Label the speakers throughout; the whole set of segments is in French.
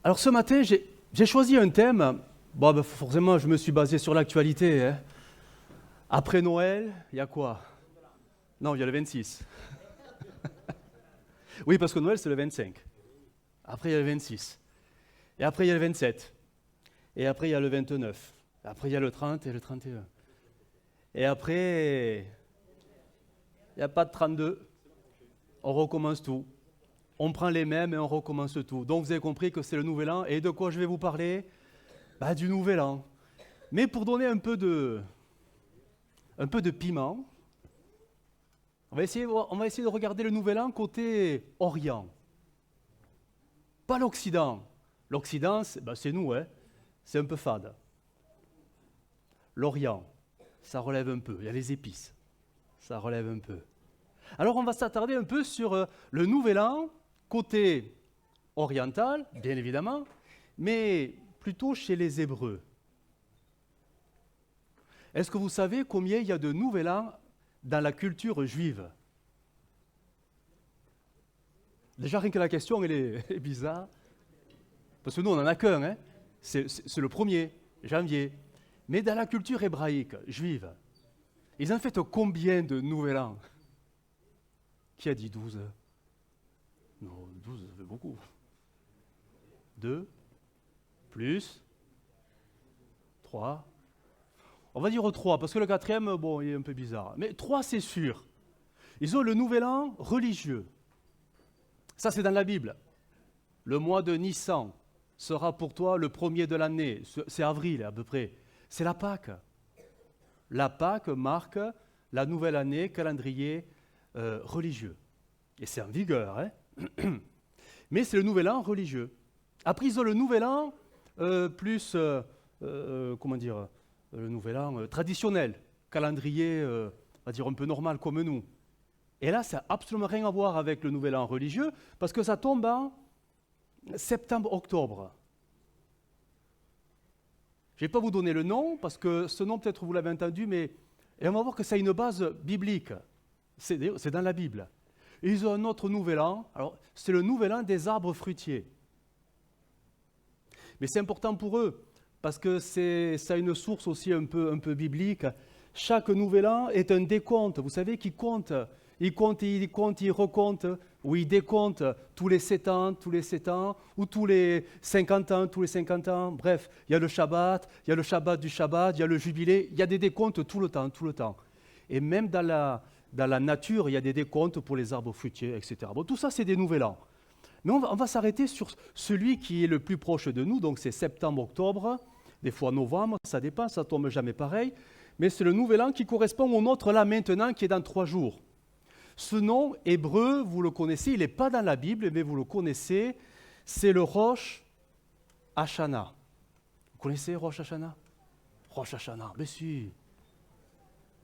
Speaker 1: Alors ce matin, j'ai choisi un thème. Bon, ben, forcément, je me suis basé sur l'actualité, hein. Après Noël, il y a quoi? Non, il y a le 26. Oui, parce que Noël, c'est le 25. Après, il y a le 26. Et après, il y a le 27. Et après, il y a le 29. Et après, il y a le 30 et le 31. Et après, il n'y a pas de 32. On recommence tout. On prend les mêmes et on recommence tout. Donc, vous avez compris que c'est le nouvel an. Et de quoi je vais vous parler? Du nouvel an. Mais pour donner un peu de piment, on va essayer de regarder le nouvel an côté Orient. Pas l'Occident. L'Occident, c'est nous, hein. C'est un peu fade. L'Orient, ça relève un peu. Il y a les épices. Ça relève un peu. Alors, on va s'attarder un peu sur le nouvel an côté oriental, bien évidemment, mais plutôt chez les Hébreux. Est-ce que vous savez combien il y a de nouvel an dans la culture juive? Déjà, rien que la question, elle est bizarre. Parce que nous, on n'en a qu'un, hein. C'est le 1er janvier. Mais dans la culture hébraïque, juive, ils en fêtent combien de nouvel an? Qui a dit 12? Non, 12, ça fait beaucoup. 2, plus, 3. On va dire 3, parce que le 4e, bon, il est un peu bizarre. Mais 3, c'est sûr. Ils ont le nouvel an religieux. Ça, c'est dans la Bible. Le mois de Nissan sera pour toi le 1er de l'année. C'est avril, à peu près. C'est la Pâque. La Pâque marque la nouvelle année, calendrier religieux. Et c'est en vigueur, hein. Mais c'est le nouvel an religieux. Après, ils ont le nouvel an plus, le nouvel an traditionnel, calendrier, on va dire un peu normal comme nous. Et là, ça n'a absolument rien à voir avec le nouvel an religieux, parce que ça tombe en septembre-octobre. Je ne vais pas vous donner le nom, parce que ce nom, peut-être vous l'avez entendu, mais et on va voir que ça a une base biblique. C'est dans la Bible. Et ils ont un autre nouvel an. Alors, c'est le nouvel an des arbres fruitiers. Mais c'est important pour eux, parce que ça a une source aussi un peu biblique. Chaque nouvel an est un décompte. Vous savez qu'il compte. Il recompte, ou il décompte tous les 7 ans, ou tous les 50 ans. Bref, il y a le Shabbat du Shabbat, il y a le jubilé. Il y a des décomptes tout le temps. Et même dans la nature, il y a des décomptes pour les arbres fruitiers, etc. Bon, tout ça, c'est des nouvel an. Mais on va s'arrêter sur celui qui est le plus proche de nous, donc c'est septembre-octobre, des fois novembre, ça dépend, ça ne tombe jamais pareil, mais c'est le nouvel an qui correspond au nôtre là maintenant, qui est dans 3 jours. Ce nom hébreu, vous le connaissez, il n'est pas dans la Bible, mais vous le connaissez, c'est le Rosh Hashanah. Vous connaissez Rosh Hashanah? Rosh Hashanah, mais si.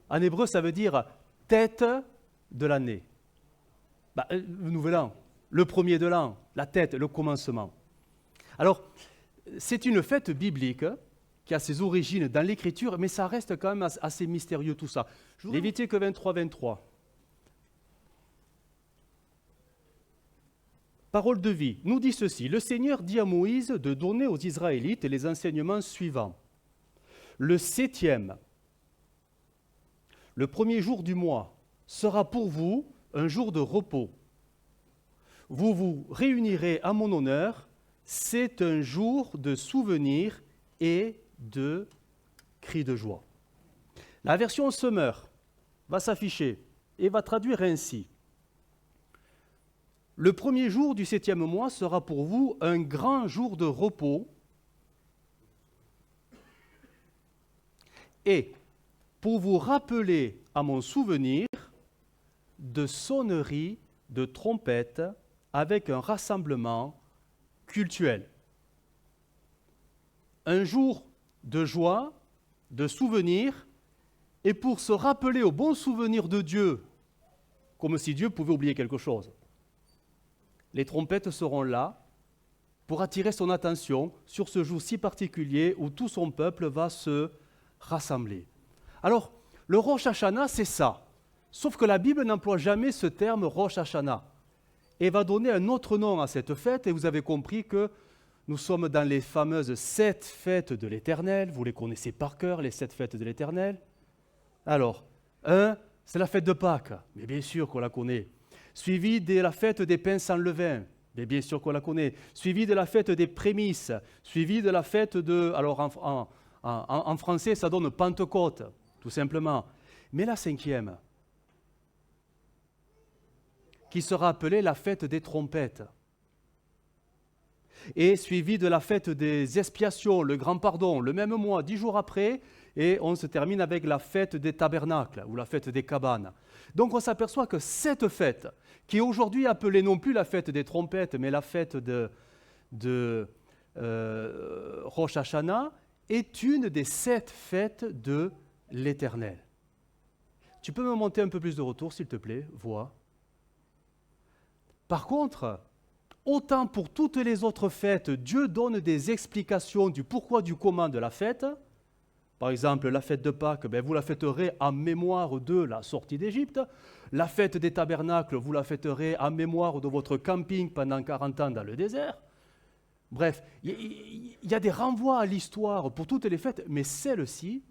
Speaker 1: En hébreu, ça veut dire tête de l'année. Le nouvel an. Le 1er de l'an, la tête, le commencement. Alors, c'est une fête biblique qui a ses origines dans l'Écriture, mais ça reste quand même assez mystérieux tout ça. Lévitique 23. Parole de vie, nous dit ceci. Le Seigneur dit à Moïse de donner aux Israélites les enseignements suivants. Le 7e, le 1er jour du mois, sera pour vous un jour de repos. Vous vous réunirez à mon honneur, c'est un jour de souvenir et de cris de joie. La version Semeur va s'afficher et va traduire ainsi. Le 1er jour du 7e mois sera pour vous un grand jour de repos et pour vous rappeler à mon souvenir de sonneries de trompettes avec un rassemblement cultuel. Un jour de joie, de souvenir, et pour se rappeler au bon souvenir de Dieu, comme si Dieu pouvait oublier quelque chose. Les trompettes seront là pour attirer son attention sur ce jour si particulier où tout son peuple va se rassembler. Alors, le Rosh Hashanah, c'est ça. Sauf que la Bible n'emploie jamais ce terme Rosh Hashanah et va donner un autre nom à cette fête. Et vous avez compris que Nous sommes dans les fameuses 7 fêtes de l'Éternel. Vous les connaissez par cœur, les 7 fêtes de l'Éternel. Alors, c'est la fête de Pâques, mais bien sûr qu'on la connaît. Suivi de la fête des pains sans levain, mais bien sûr qu'on la connaît. Suivi de la fête des prémices, suivi de la fête de... Alors en français, ça donne Pentecôte, tout simplement. Mais la 5e, qui sera appelée la fête des trompettes, et suivi de la fête des expiations, le grand pardon, le même mois, 10 jours après, et on se termine avec la fête des tabernacles, ou la fête des cabanes. Donc on s'aperçoit que cette fête, qui est aujourd'hui appelée non plus la fête des trompettes, mais la fête de Rosh Hashanah, est une des 7 fêtes de l'Éternel. Tu peux me monter un peu plus de retour, s'il te plaît, vois. Par contre, autant pour toutes les autres fêtes, Dieu donne des explications du pourquoi, du comment de la fête. Par exemple, la fête de Pâques, vous la fêterez en mémoire de la sortie d'Égypte. La fête des tabernacles, vous la fêterez en mémoire de votre camping pendant 40 ans dans le désert. Bref, il y a des renvois à l'histoire pour toutes les fêtes, mais celle-ci,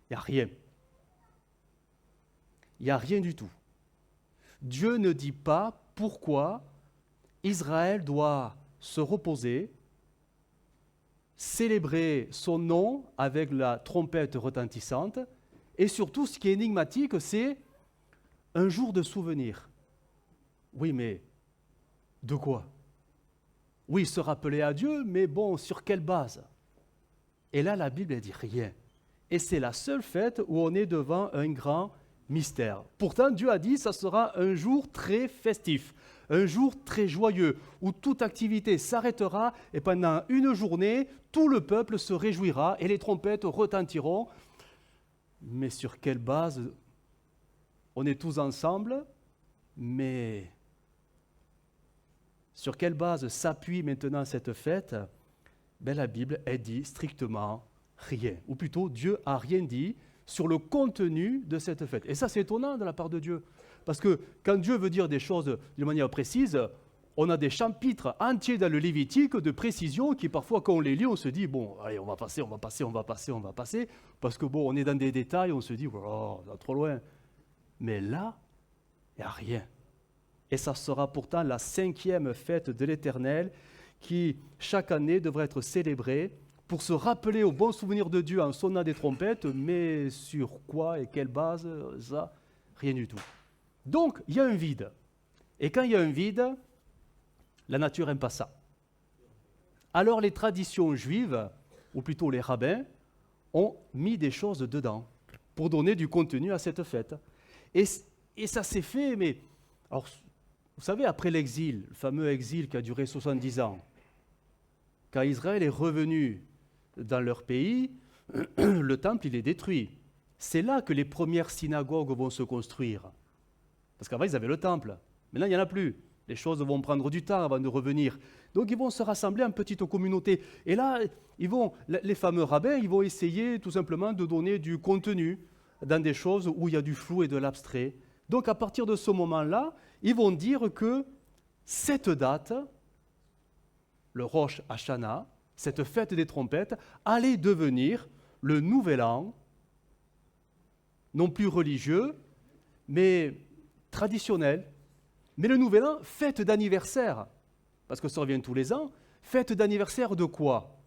Speaker 1: il n'y a rien. Il n'y a rien du tout. Dieu ne dit pas pourquoi Israël doit se reposer, célébrer son nom avec la trompette retentissante, et surtout, ce qui est énigmatique, c'est un jour de souvenir. Oui, mais de quoi? Oui, se rappeler à Dieu, mais bon, sur quelle base? Et là, la Bible, elle dit rien. Et c'est la seule fête où on est devant un grand mystère. Pourtant, Dieu a dit, ça sera un jour très festif, un jour très joyeux, où toute activité s'arrêtera et pendant une journée, tout le peuple se réjouira et les trompettes retentiront. Mais sur quelle base? On est tous ensemble, mais sur quelle base s'appuie maintenant cette fête? La Bible, elle dit strictement rien. Ou plutôt, Dieu n'a rien dit sur le contenu de cette fête. Et ça, c'est étonnant de la part de Dieu. Parce que quand Dieu veut dire des choses d'une manière précise, on a des chapitres entiers dans le Lévitique de précision qui, parfois, quand on les lit, on se dit, bon, allez, on va passer, parce que, bon, on est dans des détails, on se dit, oh, ça va trop loin. Mais là, il n'y a rien. Et ça sera pourtant la 5e fête de l'Éternel qui, chaque année, devrait être célébrée pour se rappeler au bon souvenir de Dieu en sonnant des trompettes, mais sur quoi et quelle base, ça, rien du tout. Donc, il y a un vide. Et quand il y a un vide, la nature n'aime pas ça. Alors les traditions juives, ou plutôt les rabbins, ont mis des choses dedans pour donner du contenu à cette fête. Et ça s'est fait, mais... Alors, vous savez, après l'exil, le fameux exil qui a duré 70 ans, quand Israël est revenu dans leur pays, le temple, il est détruit. C'est là que les premières synagogues vont se construire. Parce qu'avant, ils avaient le temple. Maintenant, il n'y en a plus. Les choses vont prendre du temps avant de revenir. Donc, ils vont se rassembler en petites communautés. Et là, les fameux rabbins, ils vont essayer tout simplement de donner du contenu dans des choses où il y a du flou et de l'abstrait. Donc, à partir de ce moment-là, ils vont dire que cette date, le Rosh Hashanah, cette fête des trompettes, allait devenir le nouvel an, non plus religieux, mais traditionnel. Mais le nouvel an, fête d'anniversaire, parce que ça revient tous les ans, fête d'anniversaire de quoi?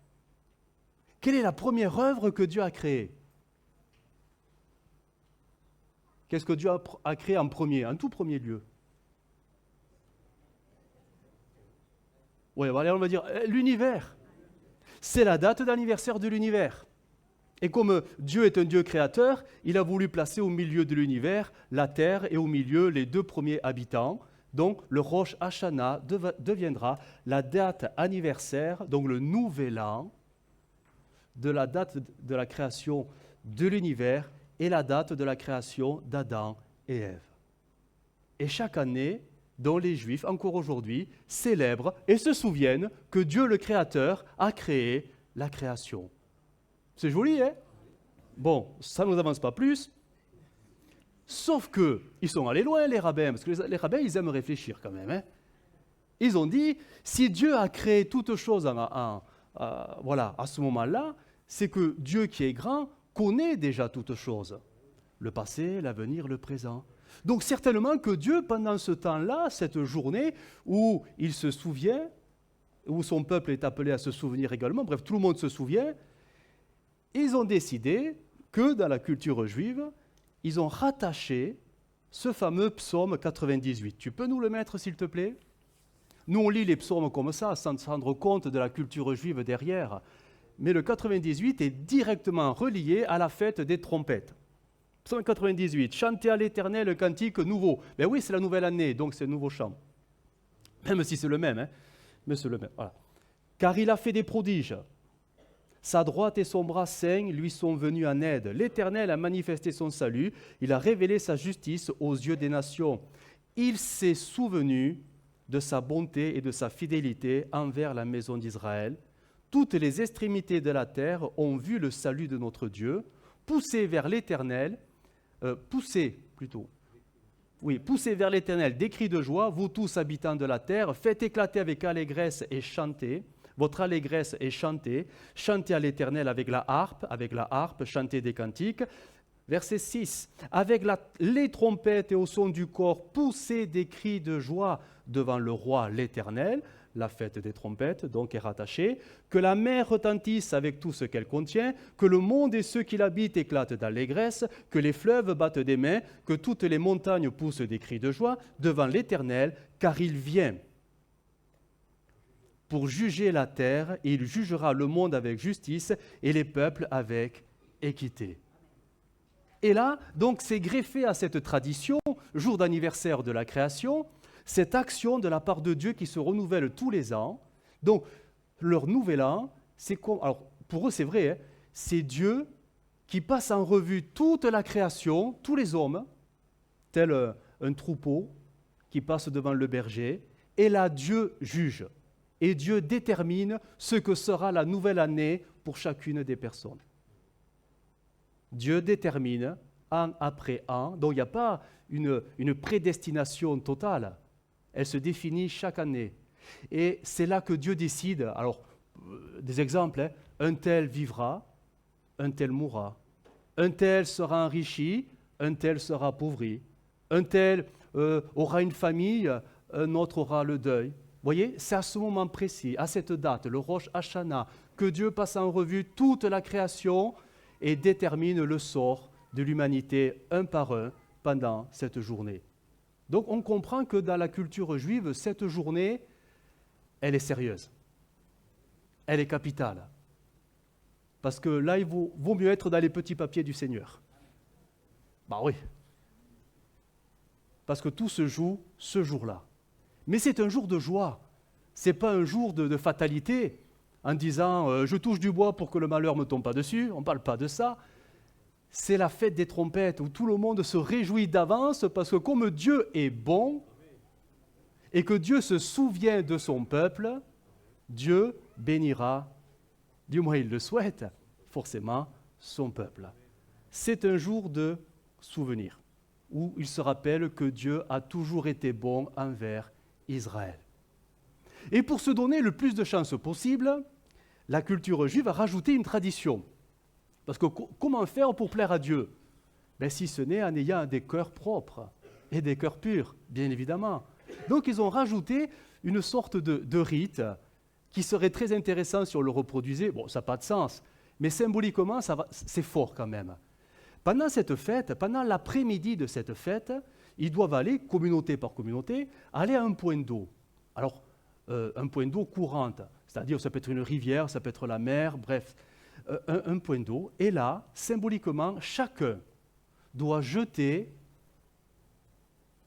Speaker 1: Quelle est la première œuvre que Dieu a créée? Qu'est-ce que Dieu a créé en premier, en tout premier lieu? Oui, on va dire l'univers. C'est la date d'anniversaire de l'univers. Et comme Dieu est un Dieu créateur, il a voulu placer au milieu de l'univers la terre et au milieu les 2 premiers habitants. Donc le Rosh Hashanah deviendra la date anniversaire, donc le nouvel an, de la date de la création de l'univers et la date de la création d'Adam et Ève. Et chaque année, dont les Juifs, encore aujourd'hui, célèbrent et se souviennent que Dieu le Créateur a créé la création. C'est joli, hein? Bon, ça ne nous avance pas plus. Sauf qu'ils sont allés loin, les rabbins, parce que les rabbins, ils aiment réfléchir quand même. Hein? Ils ont dit, si Dieu a créé toutes choses voilà, à ce moment-là, c'est que Dieu qui est grand connaît déjà toutes choses. Le passé, l'avenir, le présent. Donc certainement que Dieu, pendant ce temps-là, cette journée où il se souvient, où son peuple est appelé à se souvenir également, bref, tout le monde se souvient, ils ont décidé que dans la culture juive, ils ont rattaché ce fameux psaume 98. Tu peux nous le mettre, s'il te plaît ? Nous, on lit les psaumes comme ça, sans se rendre compte de la culture juive derrière. Mais le 98 est directement relié à la fête des trompettes. Psaume 98, chantez à l'Éternel un cantique nouveau. Ben oui, c'est la nouvelle année, donc c'est un nouveau chant. Même si c'est le même, hein. Mais c'est le même. Voilà. Car il a fait des prodiges. Sa droite et son bras saint lui sont venus en aide. L'Éternel a manifesté son salut. Il a révélé sa justice aux yeux des nations. Il s'est souvenu de sa bonté et de sa fidélité envers la maison d'Israël. Toutes les extrémités de la terre ont vu le salut de notre Dieu. Poussez vers l'Éternel, poussez vers l'Éternel des cris de joie, vous tous habitants de la terre, faites éclater avec allégresse et chantez, votre allégresse et chantez, chantez à l'Éternel avec la harpe, chantez des cantiques. Verset 6, avec les trompettes et au son du cor, poussez des cris de joie devant le roi l'Éternel. La fête des trompettes, donc, est rattachée, que la mer retentisse avec tout ce qu'elle contient, que le monde et ceux qui l'habitent éclatent d'allégresse, que les fleuves battent des mains, que toutes les montagnes poussent des cris de joie devant l'Éternel, car il vient pour juger la terre, et il jugera le monde avec justice et les peuples avec équité. Et là, donc, c'est greffé à cette tradition, jour d'anniversaire de la création, cette action de la part de Dieu qui se renouvelle tous les ans. Donc, leur nouvel an, alors pour eux c'est vrai, hein, c'est Dieu qui passe en revue toute la création, tous les hommes, tel un troupeau qui passe devant le berger, et là Dieu juge, et Dieu détermine ce que sera la nouvelle année pour chacune des personnes. Dieu détermine an après an, donc il n'y a pas une prédestination totale. Elle se définit chaque année. Et c'est là que Dieu décide. Alors, des exemples, hein, un tel vivra, un tel mourra. Un tel sera enrichi, un tel sera appauvri. Un tel aura une famille, un autre aura le deuil. Vous voyez, c'est à ce moment précis, à cette date, le Rosh Hashanah, que Dieu passe en revue toute la création et détermine le sort de l'humanité un par un pendant cette journée. Donc on comprend que dans la culture juive, cette journée, elle est sérieuse. Elle est capitale. Parce que là, il vaut mieux être dans les petits papiers du Seigneur. Bah oui. Parce que tout se joue ce jour-là. Mais c'est un jour de joie. Ce n'est pas un jour de fatalité, en disant je touche du bois pour que le malheur ne me tombe pas dessus. On ne parle pas de ça. C'est la fête des trompettes où tout le monde se réjouit d'avance parce que comme Dieu est bon et que Dieu se souvient de son peuple, Dieu bénira, du moins il le souhaite, forcément son peuple. C'est un jour de souvenir où il se rappelle que Dieu a toujours été bon envers Israël. Et pour se donner le plus de chances possible, la culture juive a rajouté une tradition. Parce que comment faire pour plaire à Dieu ? Si ce n'est en ayant des cœurs propres et des cœurs purs, bien évidemment. Donc ils ont rajouté une sorte de rite qui serait très intéressant si on le reproduisait. Bon, ça n'a pas de sens, mais symboliquement, c'est fort quand même. Pendant cette fête, pendant l'après-midi de cette fête, ils doivent aller, communauté par communauté, aller à un point d'eau. Alors, un point d'eau courante, c'est-à-dire ça peut être une rivière, ça peut être la mer, bref, un point d'eau. Et là, symboliquement, chacun doit jeter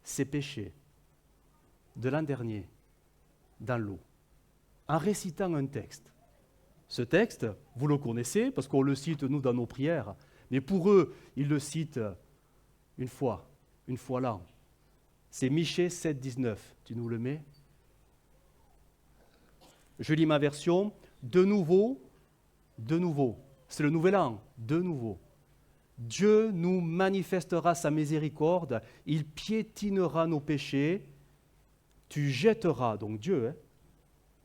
Speaker 1: ses péchés de l'an dernier dans l'eau, en récitant un texte. Ce texte, vous le connaissez, parce qu'on le cite, nous, dans nos prières, mais pour eux, ils le citent une fois l'an. C'est Michée 7, 19. Tu nous le mets ? Je lis ma version. De nouveau, c'est le nouvel an, de nouveau. Dieu nous manifestera sa miséricorde, il piétinera nos péchés tu jetteras, donc Dieu, hein,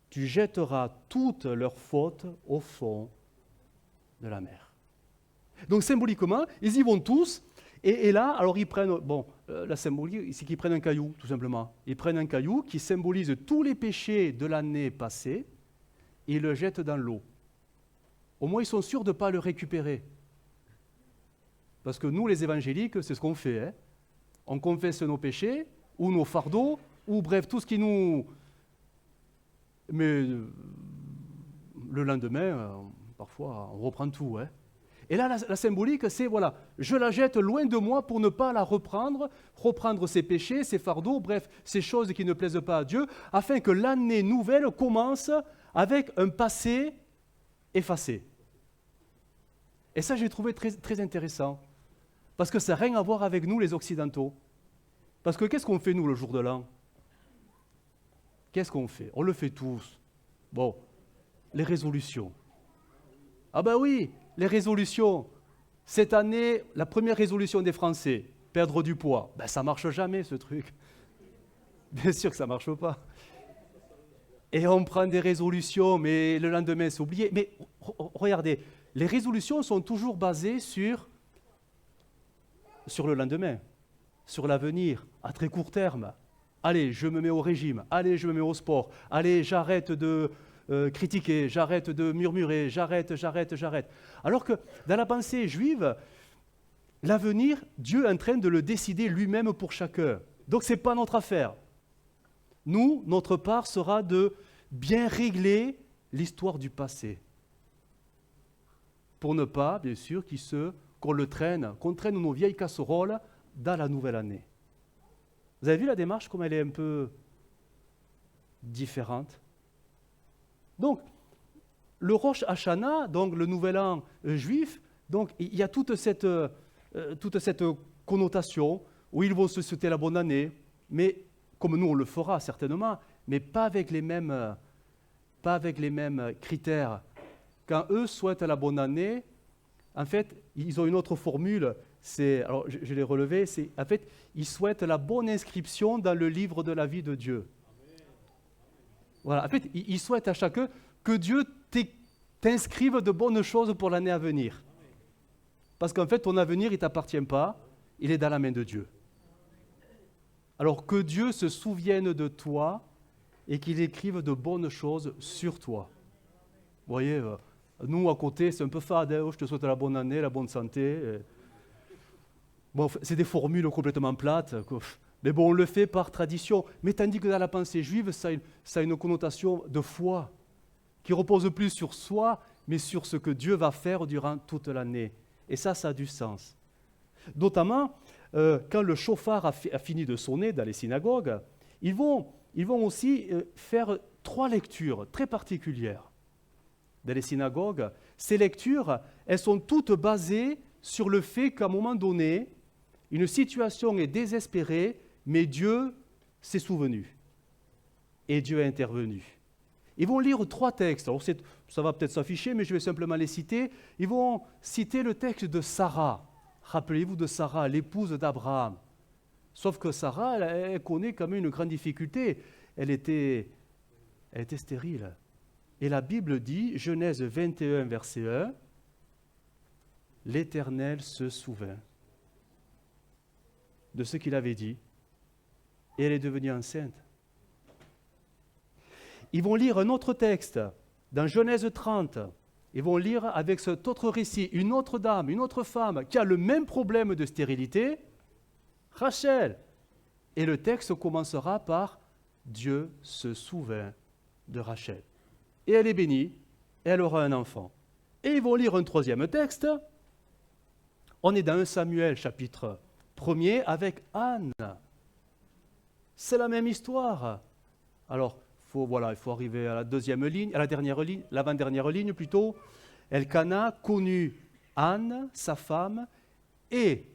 Speaker 1: tu jetteras toutes leurs fautes au fond de la mer. Donc symboliquement, ils y vont tous, et là, alors ils prennent, la symbolique, c'est qu'ils prennent un caillou, tout simplement. Ils prennent un caillou qui symbolise tous les péchés de l'année passée, et ils le jettent dans l'eau. Au moins, ils sont sûrs de ne pas le récupérer. Parce que nous, les évangéliques, c'est ce qu'on fait. Hein. On confesse nos péchés, ou nos fardeaux, ou bref, tout ce qui nous... Mais le lendemain, parfois, on reprend tout. Hein. Et là, la symbolique, c'est, voilà, je la jette loin de moi pour ne pas la reprendre ses péchés, ses fardeaux, bref, ces choses qui ne plaisent pas à Dieu, afin que l'année nouvelle commence avec un passé effacé. Et ça, j'ai trouvé très, très intéressant, parce que ça n'a rien à voir avec nous, les Occidentaux. Parce que qu'est-ce qu'on fait, nous, le jour de l'an? Qu'est-ce qu'on fait? On le fait tous. Bon, les résolutions. Ah ben oui, les résolutions. Cette année, la première résolution des Français, perdre du poids. Ben ça ne marche jamais, ce truc. Bien sûr que ça ne marche pas. Et on prend des résolutions, mais le lendemain, c'est oublié. Mais regardez, les résolutions sont toujours basées sur le lendemain, sur l'avenir, à très court terme. Allez, je me mets au régime. Allez, je me mets au sport. Allez, j'arrête de critiquer, j'arrête de murmurer, j'arrête. Alors que dans la pensée juive, l'avenir, Dieu est en train de le décider lui-même pour chacun. Donc ce n'est pas notre affaire. Nous, notre part sera de bien régler l'histoire du passé. Pour ne pas, bien sûr, qu'on traîne nos vieilles casseroles dans la nouvelle année. Vous avez vu la démarche, comme elle est un peu différente? Donc, le Rosh Hashanah, donc le nouvel an juif, donc il y a toute cette connotation où ils vont se souhaiter la bonne année, mais comme nous on le fera certainement, mais pas avec les mêmes critères. Quand eux souhaitent la bonne année, en fait, ils ont une autre formule. Alors je l'ai relevé, en fait, ils souhaitent la bonne inscription dans le livre de la vie de Dieu. Voilà, en fait, ils souhaitent à chacun que Dieu t'inscrive de bonnes choses pour l'année à venir. Parce qu'en fait, ton avenir, il ne t'appartient pas, il est dans la main de Dieu. Alors que Dieu se souvienne de toi et qu'il écrive de bonnes choses sur toi. Vous voyez, nous à côté, c'est un peu fade, hein, je te souhaite la bonne année, la bonne santé. Bon, c'est des formules complètement plates, mais bon, on le fait par tradition. Mais tandis que dans la pensée juive, ça a une connotation de foi, qui repose plus sur soi, mais sur ce que Dieu va faire durant toute l'année. Et ça a du sens. Notamment, quand le chauffard a fini de sonner dans les synagogues, ils vont aussi faire 3 lectures très particulières. Dans les synagogues, ces lectures, elles sont toutes basées sur le fait qu'à un moment donné, une situation est désespérée, mais Dieu s'est souvenu. Et Dieu est intervenu. Ils vont lire 3 textes. Alors ça va peut-être s'afficher, mais je vais simplement les citer. Ils vont citer le texte de Sarah. Rappelez-vous de Sarah, l'épouse d'Abraham. Sauf que Sarah, elle connaît quand même une grande difficulté. Elle était stérile. Et la Bible dit, Genèse 21, verset 1, « L'Éternel se souvint de ce qu'il avait dit, et elle est devenue enceinte. » Ils vont lire un autre texte, dans Genèse 30. Ils vont lire avec cet autre récit, une autre dame, une autre femme, qui a le même problème de stérilité, Rachel. Et le texte commencera par « Dieu se souvint de Rachel. » Et elle est bénie, et elle aura un enfant. Et ils vont lire un 3e texte. On est dans 1 Samuel, chapitre 1er, avec Anne. C'est la même histoire. Alors, il faut arriver à la 2e ligne, à la dernière ligne, l'avant-dernière ligne plutôt. Elkana connut Anne, sa femme, et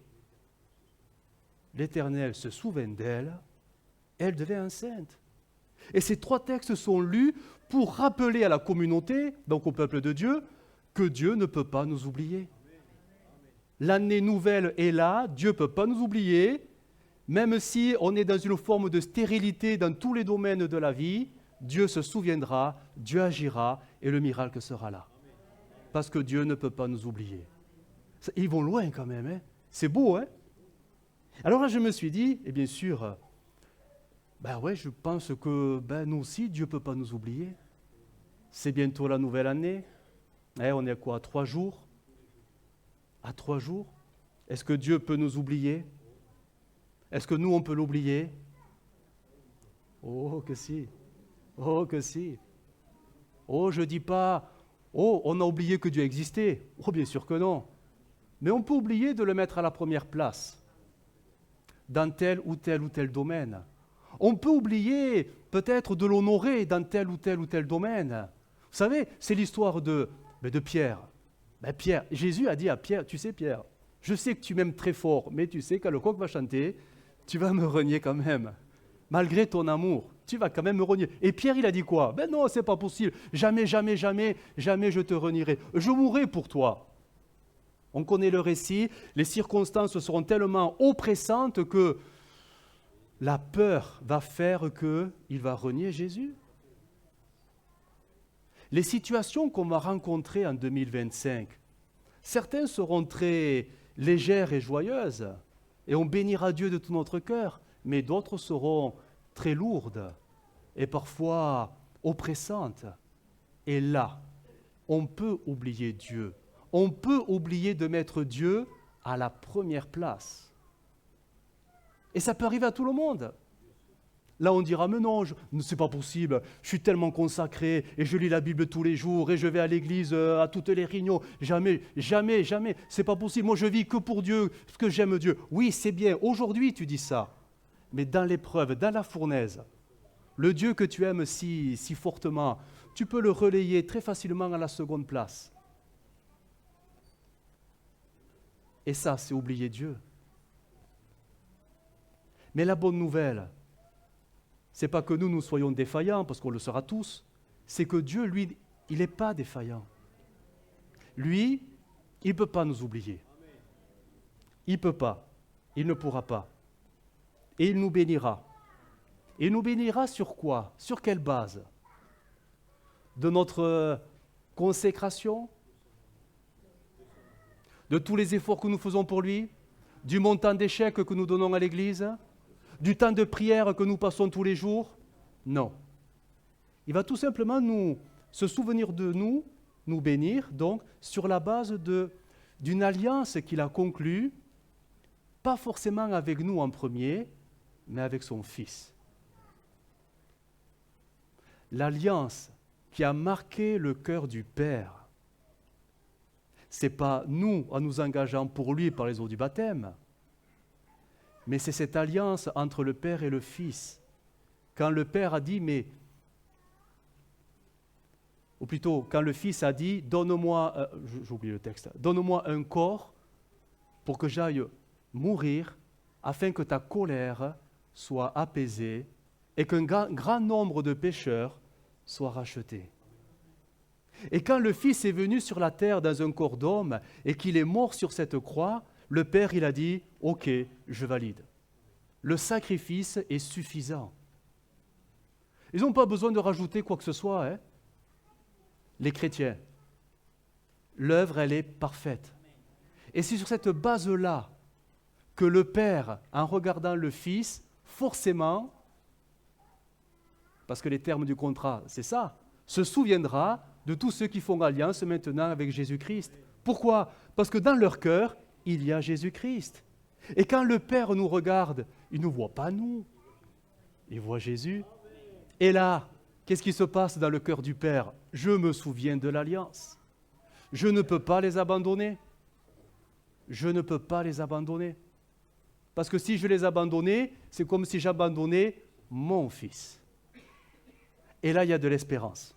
Speaker 1: l'Éternel se souvint d'elle, elle devint enceinte. Et ces 3 textes sont lus pour rappeler à la communauté, donc au peuple de Dieu, que Dieu ne peut pas nous oublier. L'année nouvelle est là, Dieu ne peut pas nous oublier, Même si on est dans une forme de stérilité dans tous les domaines de la vie, Dieu se souviendra, Dieu agira et le miracle sera là. Parce que Dieu ne peut pas nous oublier. Ils vont loin quand même, hein? C'est beau, hein? Alors là, je me suis dit, et bien sûr, je pense que nous aussi, Dieu ne peut pas nous oublier. C'est bientôt la nouvelle année. On est à quoi? À 3 jours? À 3 jours? Est-ce que Dieu peut nous oublier? Est-ce que nous, on peut l'oublier? Oh, que si. Oh, que si. Oh, je ne dis pas, oh, on a oublié que Dieu existait. Oh, bien sûr que non. Mais on peut oublier de le mettre à la première place dans tel ou tel domaine. On peut oublier peut-être de l'honorer dans tel ou tel domaine. Vous savez, c'est l'histoire de Pierre. Pierre, Jésus a dit à Pierre, tu sais Pierre, je sais que tu m'aimes très fort, mais tu sais, quand le coq va chanter, tu vas me renier quand même. Malgré ton amour, tu vas quand même me renier. Et Pierre, il a dit quoi? Non, c'est pas possible. Jamais, jamais, jamais, jamais je te renierai. Je mourrai pour toi. On connaît le récit. Les circonstances seront tellement oppressantes que la peur va faire qu'il va renier Jésus. Les situations qu'on va rencontrer en 2025, certaines seront très légères et joyeuses, et on bénira Dieu de tout notre cœur, mais d'autres seront très lourdes et parfois oppressantes. Et là, on peut oublier Dieu. On peut oublier de mettre Dieu à la première place. Et ça peut arriver à tout le monde. Là, on dira, mais non, c'est pas possible, je suis tellement consacré, et je lis la Bible tous les jours, et je vais à l'église à toutes les réunions. Jamais, jamais, jamais, c'est pas possible. Moi, je vis que pour Dieu, parce que j'aime Dieu. Oui, c'est bien, aujourd'hui, tu dis ça. Mais dans l'épreuve, dans la fournaise, le Dieu que tu aimes si fortement, tu peux le relayer très facilement à la seconde place. Et ça, c'est oublier Dieu. Mais la bonne nouvelle, c'est pas que nous soyons défaillants, parce qu'on le sera tous, c'est que Dieu, lui, il n'est pas défaillant. Lui, il ne peut pas nous oublier. Il ne peut pas, il ne pourra pas. Et il nous bénira. Et il nous bénira sur quoi? Sur quelle base? De notre consécration? De tous les efforts que nous faisons pour lui? Du montant d'échecs que nous donnons à l'Église? Du temps de prière que nous passons tous les jours? Non. Il va tout simplement se souvenir de nous, nous bénir, donc, sur la base d'une alliance qu'il a conclue, pas forcément avec nous en premier, mais avec son Fils. L'alliance qui a marqué le cœur du Père, ce n'est pas nous en nous engageant pour lui par les eaux du baptême, mais c'est cette alliance entre le Père et le Fils. Quand le Père a dit, ou plutôt, quand le Fils a dit, donne-moi, j'oublie le texte, donne-moi un corps pour que j'aille mourir, afin que ta colère soit apaisée et qu'un grand nombre de pécheurs soient rachetés. Et quand le Fils est venu sur la terre dans un corps d'homme et qu'il est mort sur cette croix, le Père, il a dit, ok, je valide. Le sacrifice est suffisant. Ils n'ont pas besoin de rajouter quoi que ce soit, hein, les chrétiens. L'œuvre, elle est parfaite. Et c'est sur cette base-là que le Père, en regardant le Fils, forcément, parce que les termes du contrat, c'est ça, se souviendra de tous ceux qui font alliance maintenant avec Jésus-Christ. Pourquoi? Parce que dans leur cœur, il y a Jésus-Christ. Et quand le Père nous regarde, il ne nous voit pas nous, il voit Jésus. Et là, qu'est-ce qui se passe dans le cœur du Père? Je me souviens de l'alliance. Je ne peux pas les abandonner. Je ne peux pas les abandonner. Parce que si je les abandonnais, c'est comme si j'abandonnais mon Fils. Et là, il y a de l'espérance,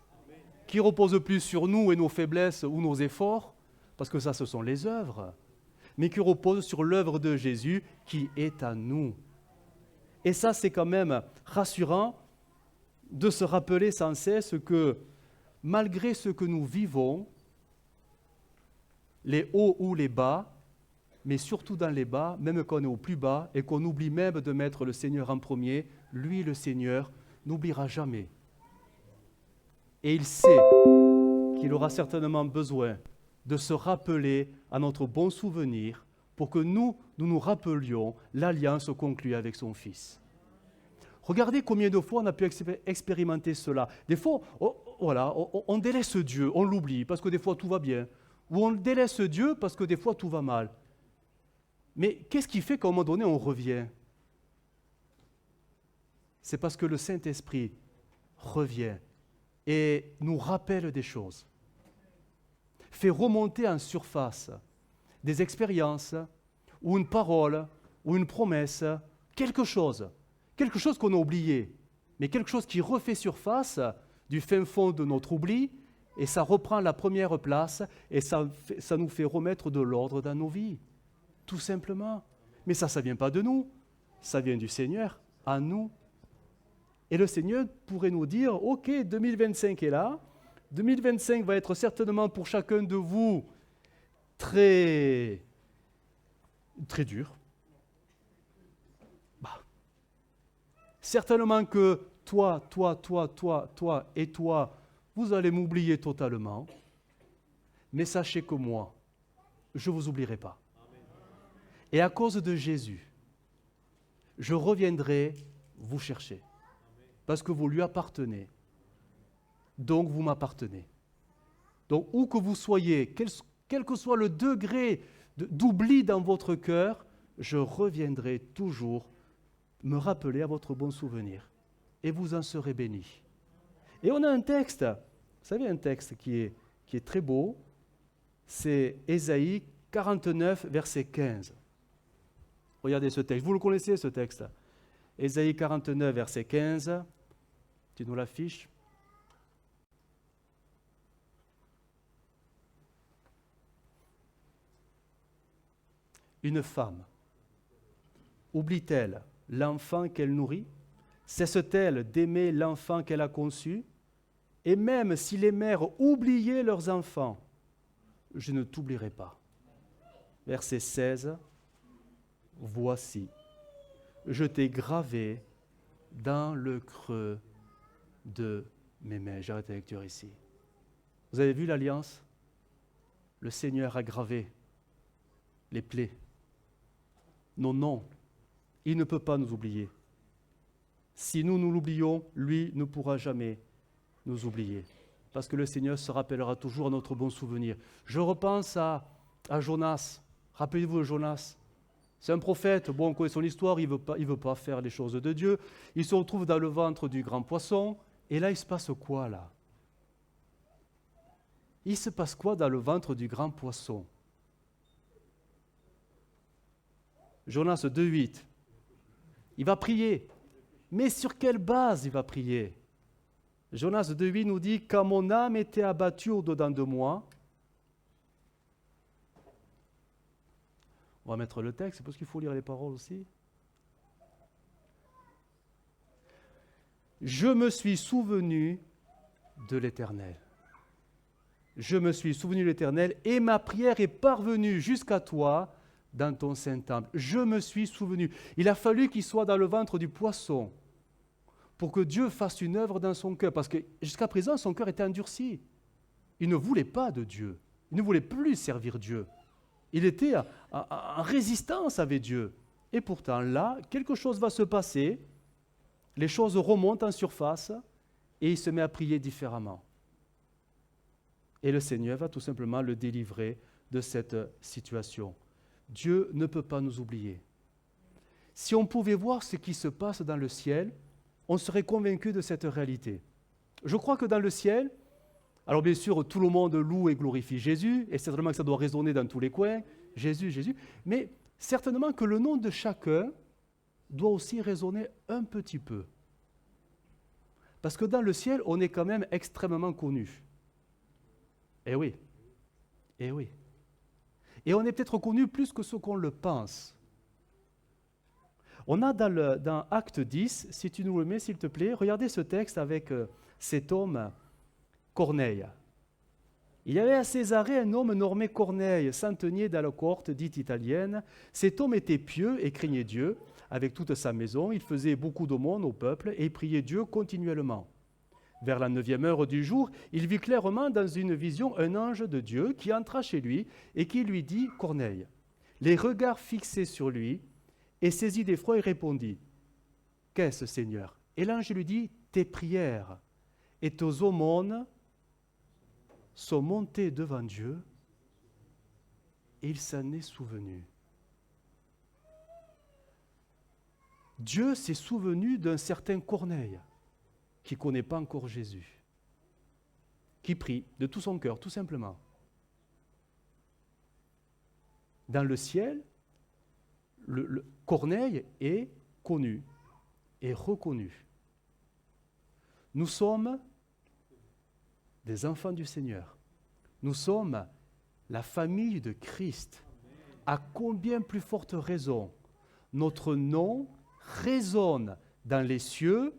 Speaker 1: qui repose plus sur nous et nos faiblesses ou nos efforts, parce que ça, ce sont les œuvres, mais qui repose sur l'œuvre de Jésus qui est à nous. Et ça, c'est quand même rassurant de se rappeler sans cesse que malgré ce que nous vivons, les hauts ou les bas, mais surtout dans les bas, même quand on est au plus bas et qu'on oublie même de mettre le Seigneur en premier, lui, le Seigneur, n'oubliera jamais. Et il sait qu'il aura certainement besoin de se rappeler à notre bon souvenir pour que nous rappelions l'alliance conclue avec son Fils. Regardez combien de fois on a pu expérimenter cela. Des fois, on délaisse Dieu, on l'oublie parce que des fois tout va bien. Ou on délaisse Dieu parce que des fois tout va mal. Mais qu'est-ce qui fait qu'à un moment donné on revient? C'est parce que le Saint-Esprit revient et nous rappelle des choses. Fait remonter en surface des expériences ou une parole ou une promesse, quelque chose qu'on a oublié, mais quelque chose qui refait surface du fin fond de notre oubli, et ça reprend la première place, et ça nous fait remettre de l'ordre dans nos vies, tout simplement. Mais ça ne vient pas de nous, ça vient du Seigneur, à nous. Et le Seigneur pourrait nous dire, ok, 2025 est là, 2025 va être certainement pour chacun de vous très, très dur. Certainement que toi et toi, vous allez m'oublier totalement. Mais sachez que moi, je ne vous oublierai pas. Et à cause de Jésus, je reviendrai vous chercher. Parce que vous lui appartenez. Donc vous m'appartenez. Donc où que vous soyez, quel que soit le degré d'oubli dans votre cœur, je reviendrai toujours me rappeler à votre bon souvenir. Et vous en serez bénis. Et on a un texte, vous savez, un texte qui est très beau, c'est Ésaïe 49, verset 15. Regardez ce texte, vous le connaissez ce texte. Ésaïe 49, verset 15, tu nous l'affiches. Une femme, oublie-t-elle l'enfant qu'elle nourrit? Cesse-t-elle d'aimer l'enfant qu'elle a conçu? Et même si les mères oubliaient leurs enfants, je ne t'oublierai pas. Verset 16, voici, je t'ai gravé dans le creux de mes mains. J'arrête la lecture ici. Vous avez vu l'alliance? Le Seigneur a gravé les plaies. Nos noms. Il ne peut pas nous oublier. Si nous l'oublions, lui ne pourra jamais nous oublier. Parce que le Seigneur se rappellera toujours à notre bon souvenir. Je repense à Jonas. Rappelez-vous de Jonas. C'est un prophète, bon, on connaît son histoire, il ne veut pas faire les choses de Dieu. Il se retrouve dans le ventre du grand poisson. Et là, il se passe quoi, là? Il se passe quoi dans le ventre du grand poisson? Jonas 2,8. Il va prier. Mais sur quelle base il va prier? Jonas 2,8 nous dit « Quand mon âme était abattue au-dedans de moi », on va mettre le texte, parce qu'il faut lire les paroles aussi. « Je me suis souvenu de l'Éternel. Je me suis souvenu de l'Éternel et ma prière est parvenue jusqu'à toi dans ton Saint-Temple. Je me suis souvenu. » Il a fallu qu'il soit dans le ventre du poisson pour que Dieu fasse une œuvre dans son cœur. Parce que jusqu'à présent, son cœur était endurci. Il ne voulait pas de Dieu. Il ne voulait plus servir Dieu. Il était en résistance avec Dieu. Et pourtant, là, quelque chose va se passer. Les choses remontent en surface et il se met à prier différemment. Et le Seigneur va tout simplement le délivrer de cette situation. Dieu ne peut pas nous oublier. Si on pouvait voir ce qui se passe dans le ciel, on serait convaincu de cette réalité. Je crois que dans le ciel, alors bien sûr, tout le monde loue et glorifie Jésus, et certainement que ça doit résonner dans tous les coins, Jésus, Jésus, mais certainement que le nom de chacun doit aussi résonner un petit peu. Parce que dans le ciel, on est quand même extrêmement connu. Eh oui, eh oui. Et on est peut-être connu plus que ce qu'on le pense. On a dans Acte 10, si tu nous le mets s'il te plaît, regardez ce texte avec cet homme, Corneille. Il y avait à Césarée un homme nommé Corneille, centenier dans la cohorte dite italienne. Cet homme était pieux et craignait Dieu. Avec toute sa maison, il faisait beaucoup d'aumônes au peuple et priait Dieu continuellement. Vers la 9e heure du jour, il vit clairement dans une vision un ange de Dieu qui entra chez lui et qui lui dit « Corneille ». Les regards fixés sur lui, et saisi d'effroi, il répondit « Qu'est-ce, Seigneur ?» Et l'ange lui dit « Tes prières et tes aumônes sont montées devant Dieu, et il s'en est souvenu. » Dieu s'est souvenu d'un certain Corneille, qui ne connaît pas encore Jésus, qui prie de tout son cœur, tout simplement. Dans le ciel, Corneille est connu et reconnu. Nous sommes des enfants du Seigneur. Nous sommes la famille de Christ. À combien plus forte raison notre nom résonne dans les cieux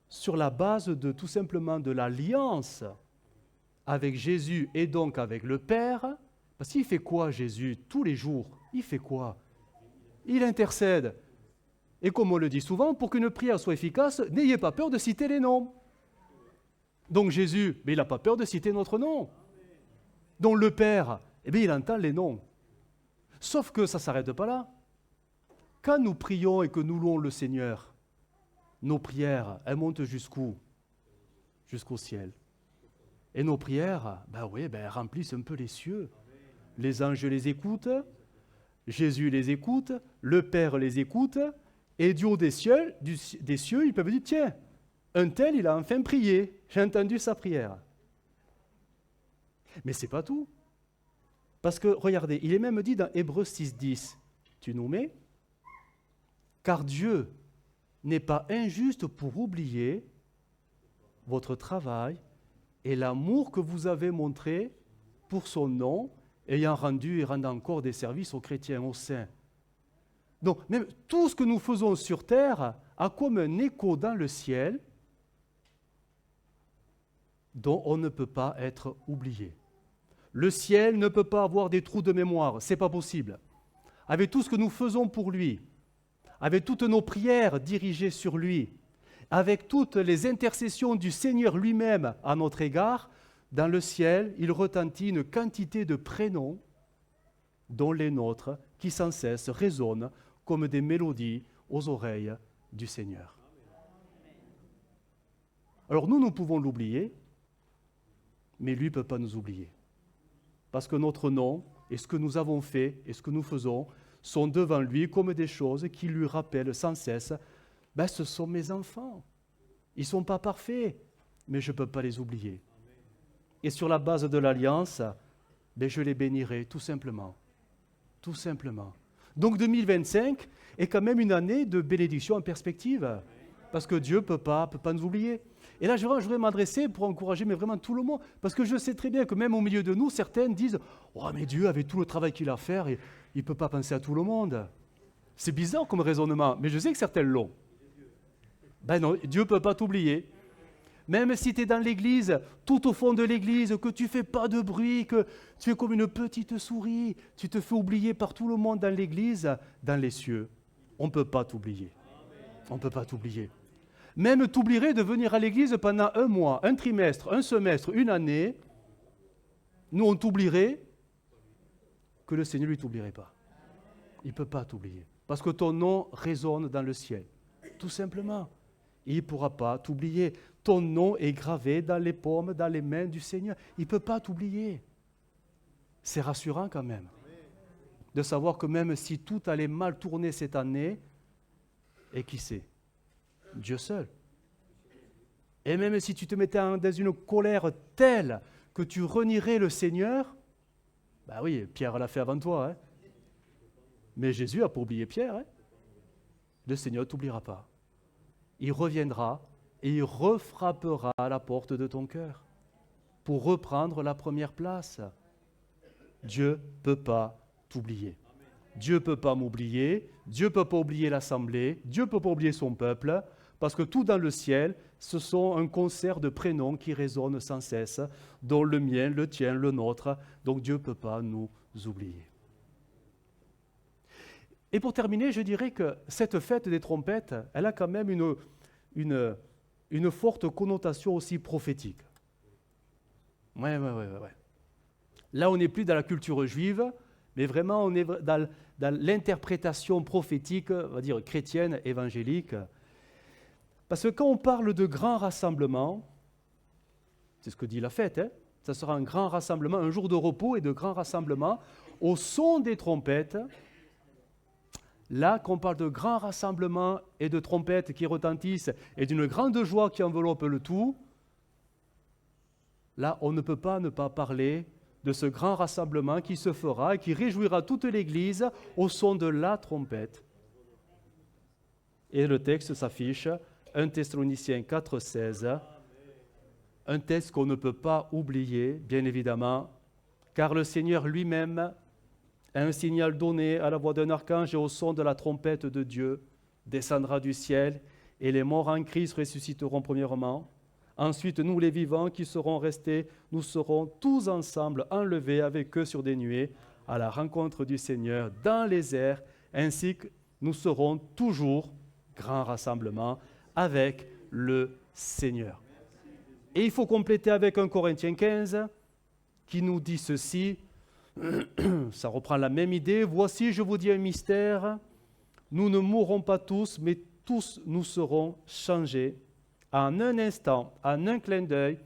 Speaker 1: sur la base de tout simplement de l'alliance avec Jésus et donc avec le Père. Parce qu'il fait quoi Jésus tous les jours? Il fait quoi? Il intercède. Et comme on le dit souvent, pour qu'une prière soit efficace, n'ayez pas peur de citer les noms. Donc Jésus, mais il n'a pas peur de citer notre nom. Donc le Père, eh bien, il entend les noms. Sauf que ça ne s'arrête pas là. Quand nous prions et que nous louons le Seigneur, nos prières, elles montent jusqu'où? Jusqu'au ciel. Et nos prières, elles remplissent un peu les cieux. Les anges les écoutent, Jésus les écoute, le Père les écoute, et du haut des cieux, ils peuvent dire, tiens, un tel, il a enfin prié, j'ai entendu sa prière. Mais ce n'est pas tout. Parce que, regardez, il est même dit dans Hébreux 6,10, tu nous mets, car Dieu n'est pas injuste pour oublier votre travail et l'amour que vous avez montré pour son nom, ayant rendu et rendant encore des services aux chrétiens, aux saints. Donc, même tout ce que nous faisons sur terre a comme un écho dans le ciel dont on ne peut pas être oublié. Le ciel ne peut pas avoir des trous de mémoire, ce n'est pas possible. Avec tout ce que nous faisons pour lui, avec toutes nos prières dirigées sur lui, avec toutes les intercessions du Seigneur lui-même à notre égard, dans le ciel, il retentit une quantité de prénoms, dont les nôtres, qui sans cesse résonnent comme des mélodies aux oreilles du Seigneur. Alors nous pouvons l'oublier, mais lui ne peut pas nous oublier. Parce que notre nom, et ce que nous avons fait, et ce que nous faisons, sont devant lui comme des choses qui lui rappellent sans cesse, ce sont mes enfants. Ils ne sont pas parfaits, mais je ne peux pas les oublier. Et sur la base de l'alliance, je les bénirai tout simplement. Tout simplement. Donc 2025 est quand même une année de bénédiction en perspective, parce que Dieu ne peut pas nous oublier. Et là, je voudrais m'adresser pour encourager vraiment tout le monde, parce que je sais très bien que même au milieu de nous, certains disent « Oh, mais Dieu, avec tout le travail qu'il a à faire, il ne peut pas penser à tout le monde. » C'est bizarre comme raisonnement, mais je sais que certains l'ont. Non, Dieu ne peut pas t'oublier. Même si tu es dans l'église, tout au fond de l'église, que tu ne fais pas de bruit, que tu es comme une petite souris, tu te fais oublier par tout le monde dans l'église, dans les cieux. On ne peut pas t'oublier. On ne peut pas t'oublier. Même t'oublierais de venir à l'église pendant un mois, un trimestre, un semestre, une année. Nous, on t'oublierait que le Seigneur ne t'oublierait pas. Il ne peut pas t'oublier. Parce que ton nom résonne dans le ciel. Tout simplement. Il ne pourra pas t'oublier. Ton nom est gravé dans les paumes, dans les mains du Seigneur. Il ne peut pas t'oublier. C'est rassurant quand même. De savoir que même si tout allait mal tourner cette année, et qui sait? Dieu seul. Et même si tu te mettais dans une colère telle que tu renierais le Seigneur, oui, Pierre l'a fait avant toi. Hein. Mais Jésus n'a pas oublié Pierre. Hein. Le Seigneur ne t'oubliera pas. Il reviendra et il refrappera à la porte de ton cœur pour reprendre la première place. Dieu ne peut pas t'oublier. Dieu ne peut pas m'oublier. Dieu ne peut pas oublier l'Assemblée. Dieu ne peut pas oublier son peuple. Parce que tout dans le ciel Ce sont un concert de prénoms qui résonnent sans cesse, dont le mien, le tien, le nôtre. Donc Dieu ne peut pas nous oublier. Et pour terminer, je dirais que cette fête des trompettes, elle a quand même une forte connotation aussi prophétique. Ouais. Là, on n'est plus dans la culture juive, mais vraiment, on est dans l'interprétation prophétique, on va dire chrétienne, évangélique. Parce que quand on parle de grand rassemblement, c'est ce que dit la fête, ça sera un grand rassemblement, un jour de repos et de grand rassemblement, au son des trompettes. Là, quand on parle de grand rassemblement et de trompettes qui retentissent et d'une grande joie qui enveloppe le tout, là, on ne peut pas ne pas parler de ce grand rassemblement qui se fera et qui réjouira toute l'Église au son de la trompette. Et le texte s'affiche, 1 Thessaloniciens 4,16, un texte qu'on ne peut pas oublier, bien évidemment, car le Seigneur lui-même a un signal donné à la voix d'un archange et au son de la trompette de Dieu, descendra du ciel, et les morts en Christ ressusciteront premièrement. Ensuite, nous les vivants qui serons restés, nous serons tous ensemble enlevés avec eux sur des nuées à la rencontre du Seigneur dans les airs, ainsi que nous serons toujours, grand rassemblement, avec le Seigneur. Et il faut compléter avec 1 Corinthiens 15 qui nous dit ceci, ça reprend la même idée, voici je vous dis un mystère, nous ne mourrons pas tous, mais tous nous serons changés en un instant, en un clin d'œil,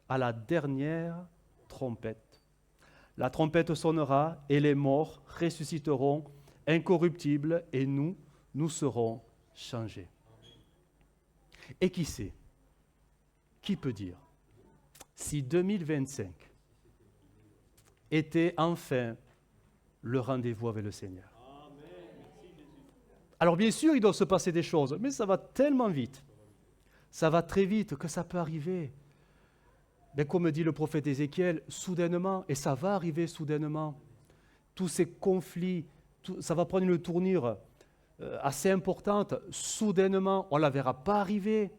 Speaker 1: à la dernière trompette. La trompette sonnera et les morts ressusciteront incorruptibles et nous serons changés. Et qui sait, qui peut dire, si 2025 était enfin le rendez-vous avec le Seigneur? Alors bien sûr, il doit se passer des choses, mais ça va tellement vite. Ça va très vite que ça peut arriver. Mais comme dit le prophète Ézéchiel, soudainement, et ça va arriver soudainement, tous ces conflits, ça va prendre une tournure assez importante. Soudainement, on ne la verra pas arriver,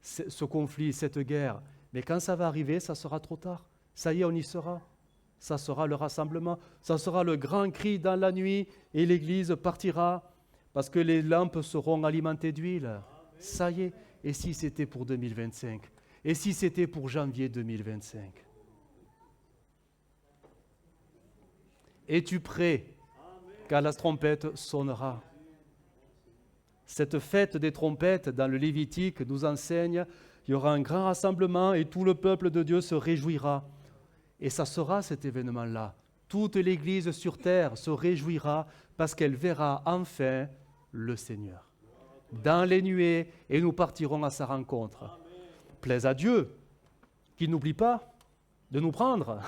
Speaker 1: ce conflit, cette guerre. Mais quand ça va arriver, ça sera trop tard. Ça y est, on y sera. Ça sera le rassemblement. Ça sera le grand cri dans la nuit et l'Église partira parce que les lampes seront alimentées d'huile. Ça y est. Et si c'était pour 2025? Et si c'était pour janvier 2025? Es-tu prêt quand la trompette sonnera? Cette fête des trompettes dans le Lévitique nous enseigne qu'il y aura un grand rassemblement et tout le peuple de Dieu se réjouira. Et ça sera cet événement-là. Toute l'Église sur terre se réjouira parce qu'elle verra enfin le Seigneur dans les nuées, et nous partirons à sa rencontre. Plaise à Dieu, qu'il n'oublie pas de nous prendre.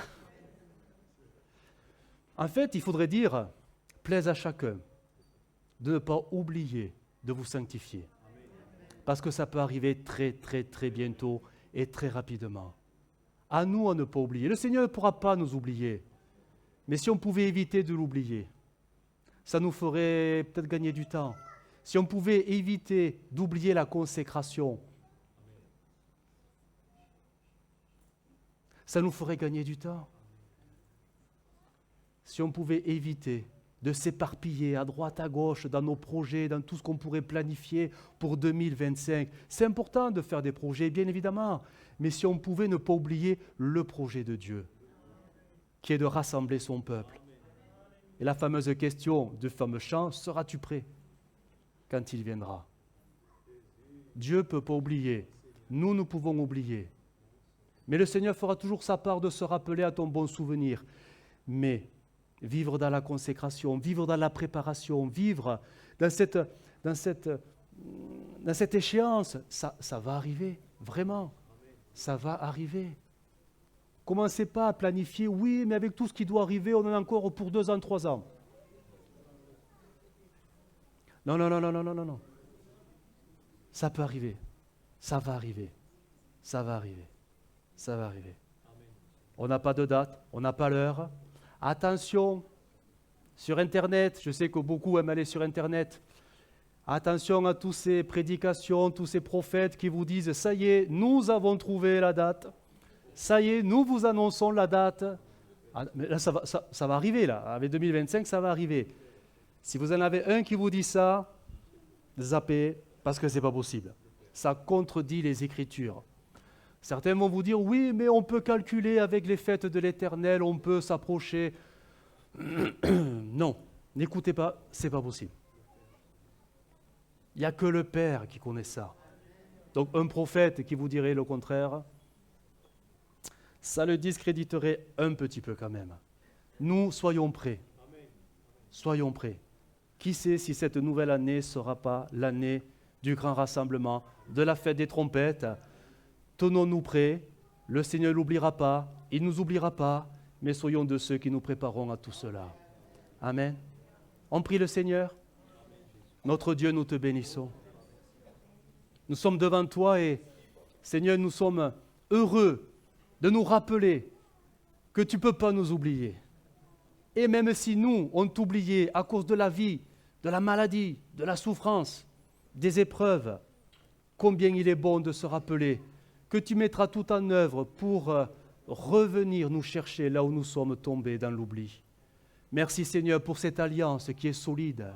Speaker 1: En fait, il faudrait dire, plaise à chacun de ne pas oublier de vous sanctifier. Parce que ça peut arriver très, très, très bientôt et très rapidement. À nous à ne pas oublier. Le Seigneur ne pourra pas nous oublier. Mais si on pouvait éviter de l'oublier, ça nous ferait peut-être gagner du temps. Si on pouvait éviter d'oublier la consécration, ça nous ferait gagner du temps. Si on pouvait éviter de s'éparpiller à droite, à gauche, dans nos projets, dans tout ce qu'on pourrait planifier pour 2025. C'est important de faire des projets, bien évidemment, mais si on pouvait ne pas oublier le projet de Dieu, qui est de rassembler son peuple. Et la fameuse question du fameux chant, seras-tu prêt quand il viendra? Dieu ne peut pas oublier, nous pouvons oublier. Mais le Seigneur fera toujours sa part de se rappeler à ton bon souvenir. Mais vivre dans la consécration, vivre dans la préparation, vivre dans cette échéance, ça va arriver, vraiment, ça va arriver. Commencez pas à planifier, oui, mais avec tout ce qui doit arriver, on en a encore pour 2 ans, 3 ans. Non. Ça peut arriver, ça va arriver, ça va arriver, ça va arriver. On n'a pas de date, on n'a pas l'heure. Attention, sur Internet, je sais que beaucoup aiment aller sur Internet. Attention à toutes ces prédications, tous ces prophètes qui vous disent « Ça y est, nous avons trouvé la date. Ça y est, nous vous annonçons la date. » Mais là, ça va arriver, là. Avec 2025, ça va arriver. Si vous en avez un qui vous dit ça, zappez, parce que ce n'est pas possible. Ça contredit les Écritures. Certains vont vous dire « Oui, mais on peut calculer avec les fêtes de l'Éternel, on peut s'approcher. » Non, n'écoutez pas, ce n'est pas possible. Il n'y a que le Père qui connaît ça. Donc un prophète qui vous dirait le contraire, ça le discréditerait un petit peu quand même. Nous, soyons prêts. Soyons prêts. Qui sait si cette nouvelle année ne sera pas l'année du grand rassemblement, de la fête des trompettes. Tenons-nous prêts. Le Seigneur n'oubliera pas, il ne nous oubliera pas, mais soyons de ceux qui nous préparons à tout cela. Amen. On prie le Seigneur. Notre Dieu, nous te bénissons. Nous sommes devant toi et, Seigneur, nous sommes heureux de nous rappeler que tu ne peux pas nous oublier. Et même si nous, on t'oubliait à cause de la vie, de la maladie, de la souffrance, des épreuves, combien il est bon de se rappeler que tu mettras tout en œuvre pour revenir nous chercher là où nous sommes tombés dans l'oubli. Merci Seigneur pour cette alliance qui est solide,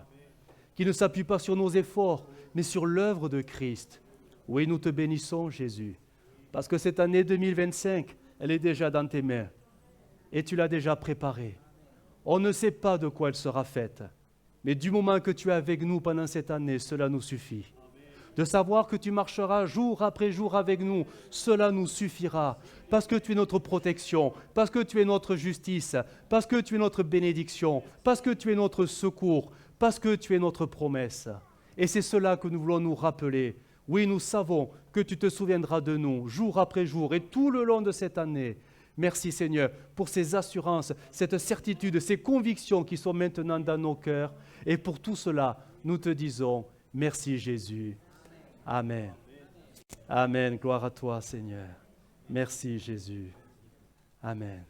Speaker 1: qui ne s'appuie pas sur nos efforts, mais sur l'œuvre de Christ. Oui, nous te bénissons, Jésus, parce que cette année 2025, elle est déjà dans tes mains et tu l'as déjà préparée. On ne sait pas de quoi elle sera faite, mais du moment que tu es avec nous pendant cette année, cela nous suffit. De savoir que tu marcheras jour après jour avec nous, cela nous suffira, parce que tu es notre protection, parce que tu es notre justice, parce que tu es notre bénédiction, parce que tu es notre secours, parce que tu es notre promesse. Et c'est cela que nous voulons nous rappeler. Oui, nous savons que tu te souviendras de nous, jour après jour, et tout le long de cette année. Merci Seigneur pour ces assurances, cette certitude, ces convictions qui sont maintenant dans nos cœurs. Et pour tout cela, nous te disons merci Jésus. Amen. Amen. Gloire à toi Seigneur. Merci Jésus. Amen.